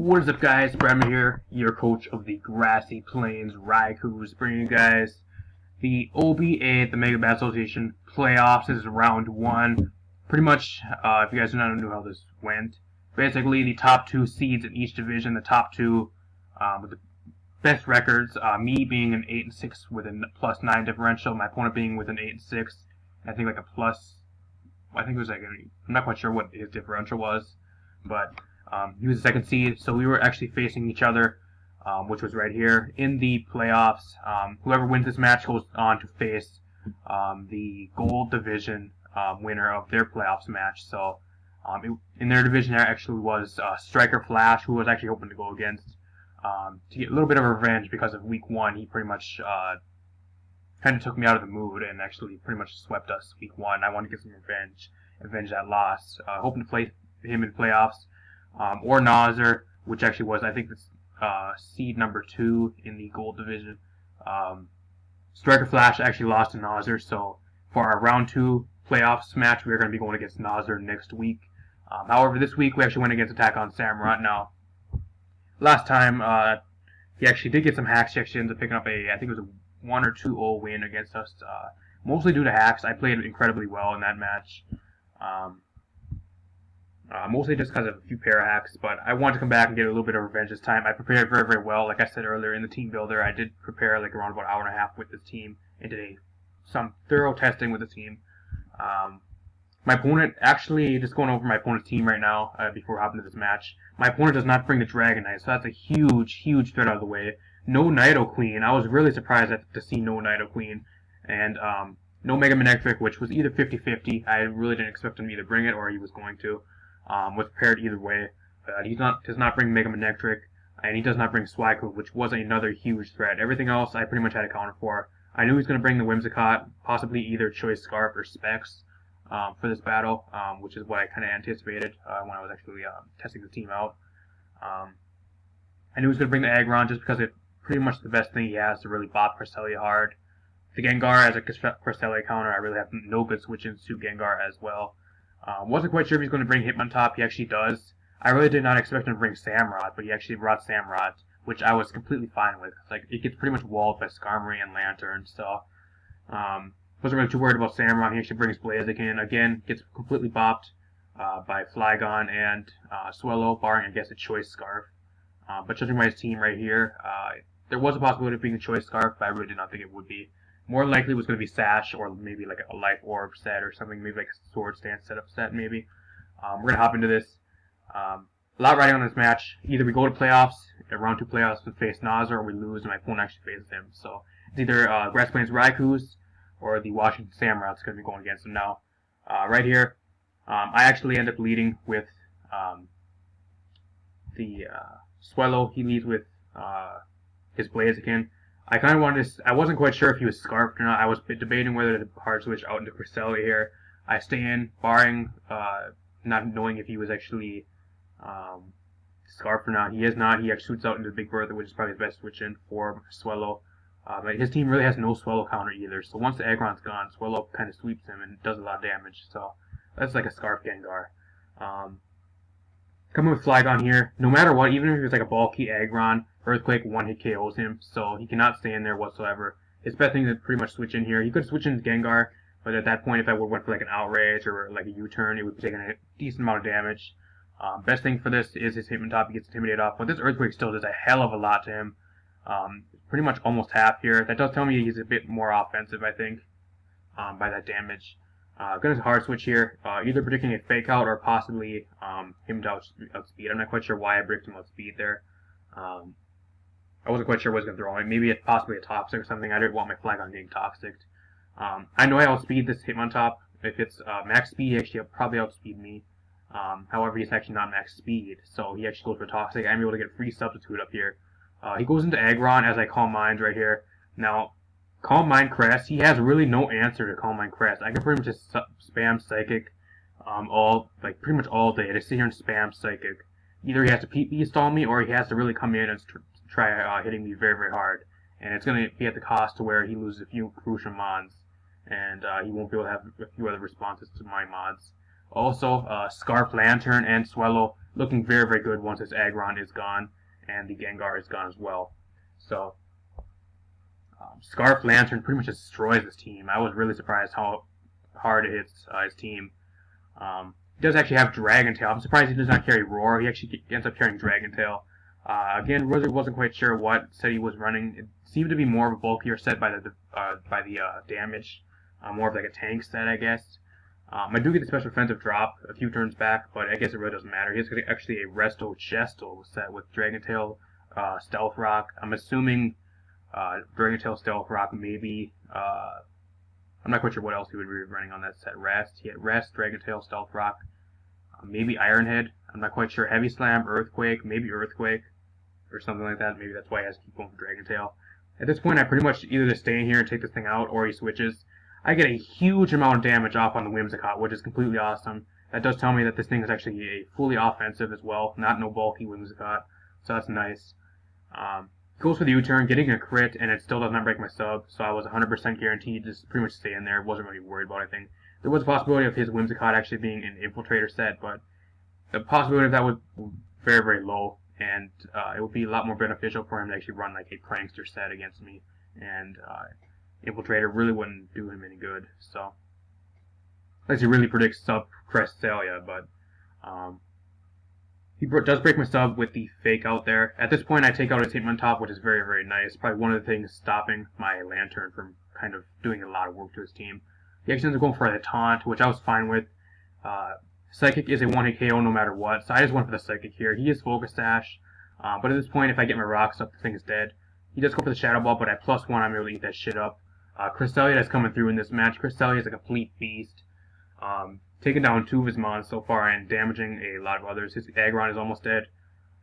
What is up, guys? Bradman here, your coach of the Grassy Plains Raikus, bringing you guys the OBA, the Mega Bat Association playoffs. This is round one. Pretty much, if you guys do not know how this went, basically the top two seeds in each division, the top two with the best records, me being an 8-6 with a +9 differential, my opponent being with an 8-6, I think like a plus, I think it was like, I'm not quite sure what his differential was, but he was the second seed, so we were actually facing each other, which was right here in the playoffs. Whoever wins this match goes on to face the Gold Division winner of their playoffs match. So in their division, there actually was Striker Flash, who was actually hoping to go against to get a little bit of revenge because of week one. He pretty much kind of took me out of the mood and actually pretty much swept us week one. I wanted to get some avenge that loss. Hoping to play him in playoffs. Or Nazar, which actually was, I think, this seed number 2 in the Gold Division. Striker Flash actually lost to Nazar, so for our round 2 playoffs match, we're going to be going against Nazar next week. However, this week we actually went against Attack on Sammurott. Now, last time he actually did get some hacks. He actually ended up picking up I think it was a 1 or 2-0 win against us, mostly due to hacks. I played incredibly well in that match. Mostly just because of a few pair hacks, but I want to come back and get a little bit of revenge this time. I prepared very, very well. Like I said earlier in the team builder, I did prepare like around about an hour and a half with this team and did some thorough testing with the team. My opponent, actually, just going over my opponent's team right now before hopping into this match, my opponent does not bring the Dragon Knight, so that's a huge, huge threat out of the way. No Nido Queen. I was really surprised to see no Nido Queen. And no Mega Manectric, which was either 50-50. I really didn't expect him to either bring it or he was going to. Was prepared either way. He does not bring Mega Manectric, and he does not bring Swico, which was another huge threat. Everything else I pretty much had accounted for. I knew he was going to bring the Whimsicott, possibly either Choice Scarf or Specs for this battle, which is what I kind of anticipated when I was actually testing the team out. I knew he was going to bring the Aggron just because it's pretty much the best thing he has to really bop Cresselia hard. The Gengar as a Cresselia counter, I really have no good switch-ins to Gengar as well. Wasn't quite sure if he's going to bring Hitmontop. He actually does. I really did not expect him to bring Sammurott, but he actually brought Sammurott, which I was completely fine with. Like, it gets pretty much walled by Skarmory and Lantern, so wasn't really too worried about Sammurott. He actually brings Blaziken. Again, gets completely bopped by Flygon and Swellow, barring, I guess, a Choice Scarf. But judging by his team right here, there was a possibility of being a Choice Scarf, but I really did not think it would be. More likely it was going to be Sash or maybe like a Life Orb set or something, maybe like a Sword Stance setup set maybe. We're going to hop into this. A lot riding on this match. Either we go to playoffs, round 2 playoffs, and face Nazar, or we lose and my opponent actually faces him. So it's either Grass Plains Raikus or the Washington Sammurotts going to be going against him now. Right here, I actually end up leading with the Swellow. He leads with his Blaziken. I kind of wanted to, I wasn't quite sure if he was Scarfed or not. I was debating whether to hard switch out into Cresselia here. I stay in, barring not knowing if he was actually Scarfed or not. He is not. He actually switches out into Big Bertha, which is probably the best switch in for Swellow. But his team really has no Swellow counter either. So once the Aggron's gone, Swellow kind of sweeps him and does a lot of damage. So that's like a Scarf Gengar. Coming with Flygon here, no matter what, even if he was like a bulky Aggron, Earthquake 1-hit KOs him, so he cannot stay in there whatsoever. His best thing is to pretty much switch in here. He could switch into Gengar, but at that point, if I would went for like an Outrage or like a U-turn, it would be taking a decent amount of damage. Best thing for this is his Hitmontop. He gets intimidated off, but this Earthquake still does a hell of a lot to him. Pretty much almost half here. That does tell me he's a bit more offensive, I think, by that damage. Gonna hard switch here, either predicting a Fake Out or possibly him to outspeed. I'm not quite sure why I bricked him outspeed there. I wasn't quite sure what I was going to throw. Maybe it's possibly a Toxic or something. I didn't want my Flygon getting Toxic. I know I outspeed this Hitmontop. If it's max speed, he actually probably outspeed me. However, he's actually not max speed, so he actually goes for Toxic. I'm able to get free Substitute up here. He goes into Aggron as I Calm Mind right here. Now, Calm Mind Crest, he has really no answer to Calm Mind Crest. I can pretty much just spam Psychic pretty much all day. I just sit here and spam Psychic. Either he has to PP stall me or he has to really come in and try hitting me very, very hard. And it's going to be at the cost to where he loses a few crucial mods. And he won't be able to have a few other responses to my mods. Also, Scarf Lantern and Swallow looking very, very good once his Aggron is gone and the Gengar is gone as well. So, Scarf Lantern pretty much destroys his team. I was really surprised how hard it hits his team. He does actually have Dragon Tail. I'm surprised he does not carry Roar. He actually ends up carrying Dragon Tail. Again, Wizard wasn't quite sure what set he was running. It seemed to be more of a bulkier set by the damage, more of like a tank set, I guess. I do get the special offensive drop a few turns back, but I guess it really doesn't matter. He's actually a Resto Chesto set with Dragon Tail, Stealth Rock. I'm assuming Dragon Tail, Stealth Rock, maybe. I'm not quite sure what else he would be running on that set. Rest. He had Rest, Dragon Tail, Stealth Rock, maybe Iron Head. I'm not quite sure. Heavy Slam, Earthquake, maybe Earthquake, or something like that. Maybe that's why he has to keep going for Dragon Tail. At this point, I pretty much either just stay in here and take this thing out, or he switches. I get a huge amount of damage off on the Whimsicott, which is completely awesome. That does tell me that this thing is actually a fully offensive as well, not no bulky Whimsicott, so that's nice. Goes for the U-turn, getting a crit, and it still does not break my sub, so I was 100% guaranteed to just pretty much stay in there. Wasn't really worried about anything. There was a possibility of his Whimsicott actually being an Infiltrator set, but the possibility of that was very, very low, and it would be a lot more beneficial for him to actually run like a Prankster set against me, and Infiltrator really wouldn't do him any good. So, unless he really predicts sub Cresselia, but he does break my sub with the Fake Out there. At this point, I take out his Hitmontop, which is very, very nice. Probably one of the things stopping my Lantern from kind of doing a lot of work to his team. He actually ends up going for the Taunt, which I was fine with. Psychic is a one-hit KO no matter what, so I just went for the Psychic here. He is Focus Sash, but at this point, if I get my rocks up, the thing is dead. He does go for the Shadow Ball, but at +1, I'm able to eat that shit up. Cresselia is coming through in this match. Cresselia is a complete beast. Taking down 2 of his mons so far and damaging a lot of others. His Aggron is almost dead,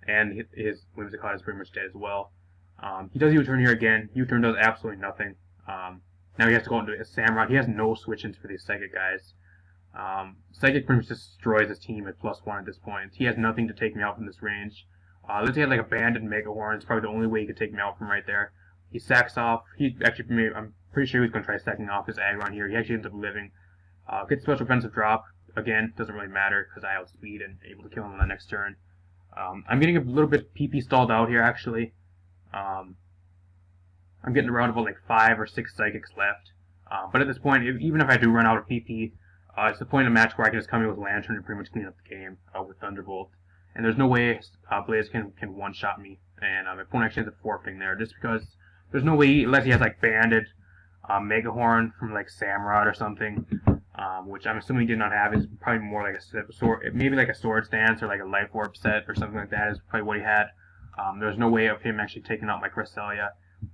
and his Whimsicott is pretty much dead as well. He does U-turn here again. U-turn does absolutely nothing. Now he has to go into a Sammurott. He has no switch-ins for these Psychic guys. Psychic pretty much destroys his team at +1 at this point. He has nothing to take me out from this range. Let's say he had like a Banded Megahorn. It's probably the only way he could take me out from right there. He sacks off. I'm pretty sure he was going to try sacking off his Aggron here. He actually ends up living. Gets special offensive drop. Again, doesn't really matter because I outspeed and able to kill him on the next turn. I'm getting a little bit PP stalled out here actually. I'm getting around about like 5 or 6 Psychics left. But at this point, even if I do run out of PP, it's the point in the match where I can just come in with Lantern and pretty much clean up the game with Thunderbolt. And there's no way Blaze can one-shot me. And my opponent actually ends up forfeiting there just because there's no way, unless he has like Banded Megahorn from like Sammurott or something, which I'm assuming he did not have. Is probably more like a sword, maybe like a Sword Stance or like a Life Orb set or something like that is probably what he had. There's no way of him actually taking out my Cresselia.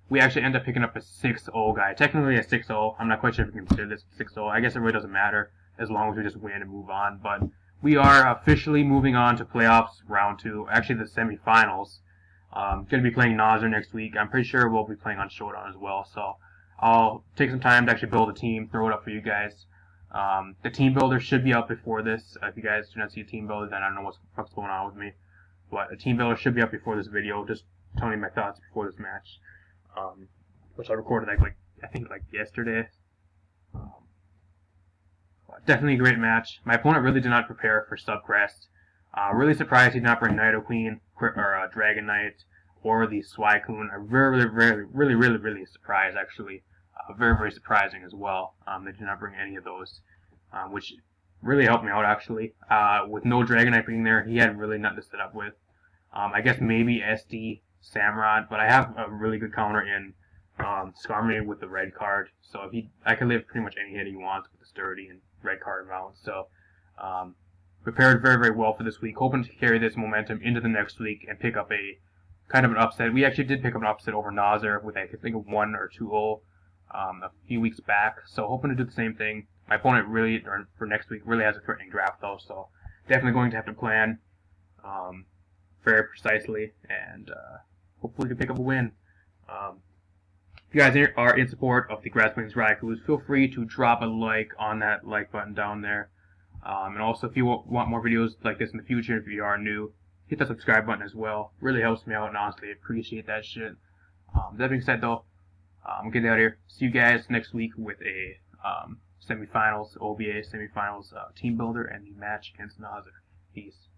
We actually end up picking up a 6-0 guy. Technically a 6-0. I'm not quite sure if we can consider this 6-0. I guess it really doesn't matter as long as we just win and move on. But we are officially moving on to playoffs round 2. Actually the semifinals. Going to be playing Nazir next week. I'm pretty sure we'll be playing on Showdown as well. So I'll take some time to actually build a team, throw it up for you guys. The team builder should be up before this. If you guys do not see a team builder, then I don't know what the fuck's going on with me. But a team builder should be up before this video, just telling me my thoughts before this match. Which I recorded I think yesterday. Definitely a great match. My opponent really did not prepare for Subcrest. Really surprised he did not bring Nidoqueen or Dragon Knight or the Suicune. I'm really surprised actually. Very, very surprising as well. They did not bring any of those, which really helped me out actually. With no Dragonite being there, he had really nothing to set up with. I guess maybe SD Sammurott, but I have a really good counter in Skarmory with the red card, so I can live pretty much any hit he wants with the sturdy and red card amount. So prepared very, very well for this week, hoping to carry this momentum into the next week and pick up a kind of an upset. We actually did pick up an upset over Nazir with I think a 1 or 2-0. A few weeks back, so hoping to do the same thing. My opponent really, for next week, really has a threatening draft though, so definitely going to have to plan very precisely and hopefully to pick up a win. If you guys are in support of the Grass Plains Raikus, feel free to drop a like on that like button down there. And also, if you want more videos like this in the future, if you are new, hit that subscribe button as well. Really helps me out, and honestly, I appreciate that shit. That being said though, I'm getting out of here. See you guys next week with a semifinals, OBA semifinals team builder, and the match against Nazar. Peace.